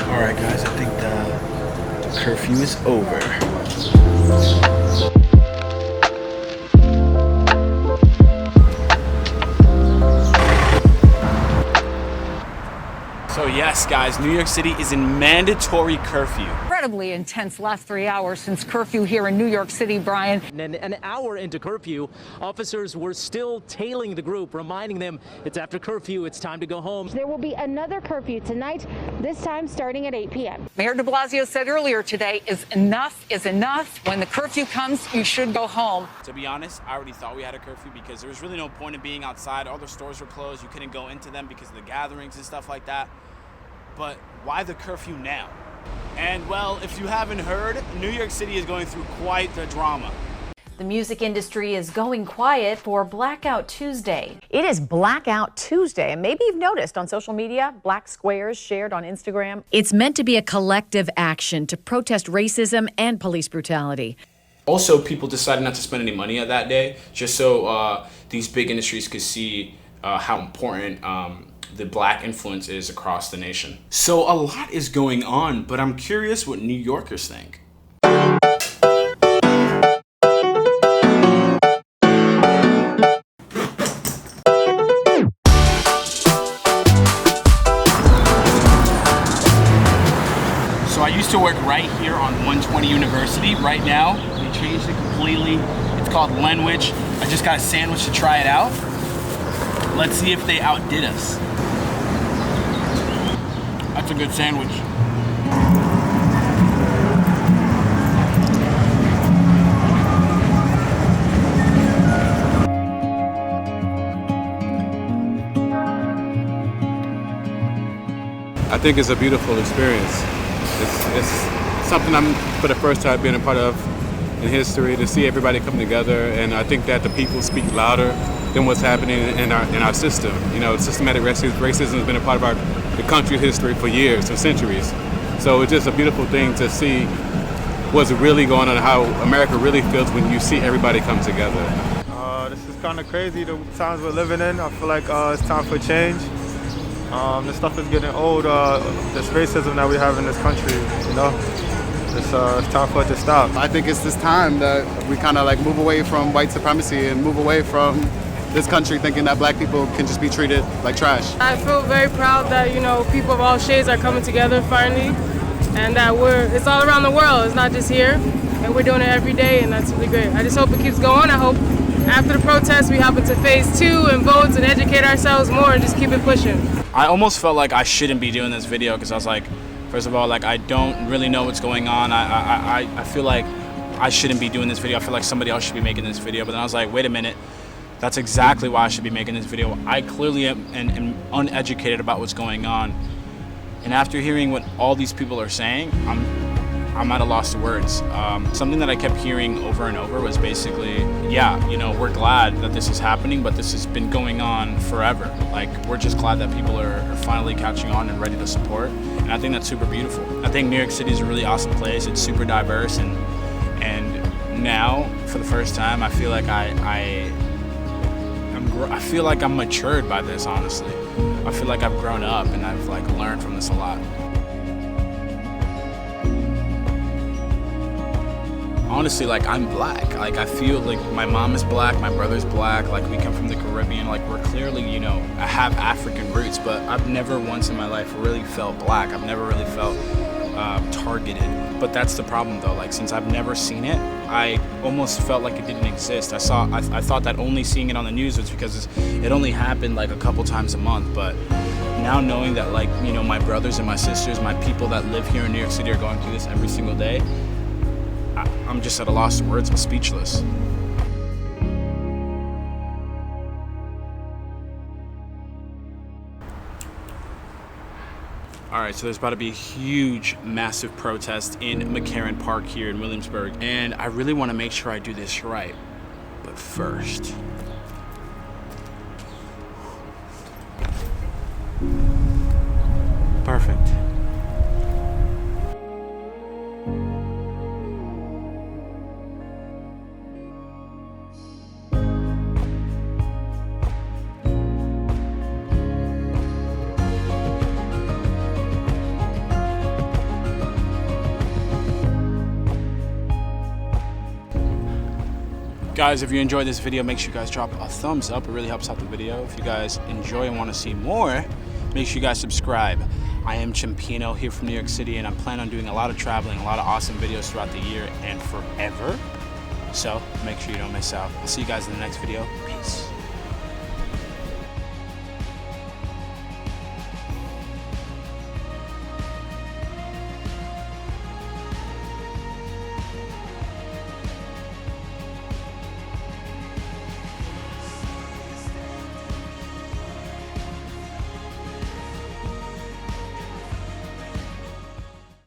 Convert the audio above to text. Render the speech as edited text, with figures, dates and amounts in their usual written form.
Alright guys, I think the curfew is over. So yes guys, New York City is in mandatory curfew. Incredibly intense last 3 hours since curfew here in New York City, Brian. And an hour into curfew, officers were still tailing the group, reminding them it's after curfew, it's time to go home. There will be another curfew tonight, this time starting at 8 p.m. Mayor de Blasio said earlier today, enough is enough. When the curfew comes, you should go home. To be honest, I already thought we had a curfew because there was really no point in being outside. All the stores were closed. You couldn't go into them because of the gatherings and stuff like that. But why the curfew now? And well, if you haven't heard, New York City is going through quite the drama. The music industry is going quiet for Blackout Tuesday. It is Blackout Tuesday, and maybe you've noticed on social media, black squares shared on Instagram. It's meant to be a collective action to protest racism and police brutality. Also, people decided not to spend any money on that day, just so these big industries could see how important the black influence is across the nation. So a lot is going on, but I'm curious what New Yorkers think. So I used to work right here on 120 University. Right now, they changed it completely. It's called Lenwich. I just got a sandwich to try it out. Let's see if they outdid us. That's a good sandwich. I think it's a beautiful experience. It's something I'm for the first time being a part of in history, to see everybody come together, and I think that the people speak louder than what's happening in our system. You know, systematic racism has been a part of the country's history for years, for centuries. So it's just a beautiful thing to see what's really going on, how America really feels when you see everybody come together. This is kind of crazy, the times we're living in. I feel like it's time for change. This stuff is getting old, this racism that we have in this country, you know? It's time for it to stop. I think it's this time that we kind of like move away from white supremacy and move away from this country thinking that black people can just be treated like trash. I feel very proud that, you know, people of all shades are coming together finally, and that it's all around the world, it's not just here, and we're doing it every day, and that's really great. I just hope it keeps going. I hope after the protest we hop into phase 2 and vote and educate ourselves more and just keep it pushing. I almost felt like I shouldn't be doing this video because I was like, first of all, like I don't really know what's going on. I feel like I shouldn't be doing this video. I feel like somebody else should be making this video. But then I was like, wait a minute, that's exactly why I should be making this video. I clearly am uneducated about what's going on. And after hearing what all these people are saying, I'm at a loss of words. Something that I kept hearing over and over was basically, yeah, you know, we're glad that this is happening, but this has been going on forever. Like, we're just glad that people are finally catching on and ready to support. And I think that's super beautiful. I think New York City is a really awesome place. It's super diverse, and now, for the first time, I feel like I feel like I'm matured by this, honestly. I feel like I've grown up and I've like learned from this a lot. Honestly, like, I'm black. Like, I feel like my mom is black, my brother's black, like, we come from the Caribbean, like, we're clearly, you know, I have African roots, but I've never once in my life really felt black. I've never really felt targeted. But that's the problem, though. Like, since I've never seen it, I almost felt like it didn't exist. I thought that only seeing it on the news was because it only happened, like, a couple times a month, but now knowing that, like, you know, my brothers and my sisters, my people that live here in New York City are going through this every single day, I'm just at a loss of words. I'm speechless. All right, so there's about to be a huge, massive protest in McCarran Park here in Williamsburg, and I really want to make sure I do this right. But first, perfect. Guys, if you enjoyed this video, make sure you guys drop a thumbs up. It really helps out the video. If you guys enjoy and want to see more, make sure you guys subscribe. I am Cimpino here from New York City, and I plan on doing a lot of traveling, a lot of awesome videos throughout the year and forever. So make sure you don't miss out. I'll see you guys in the next video. Peace.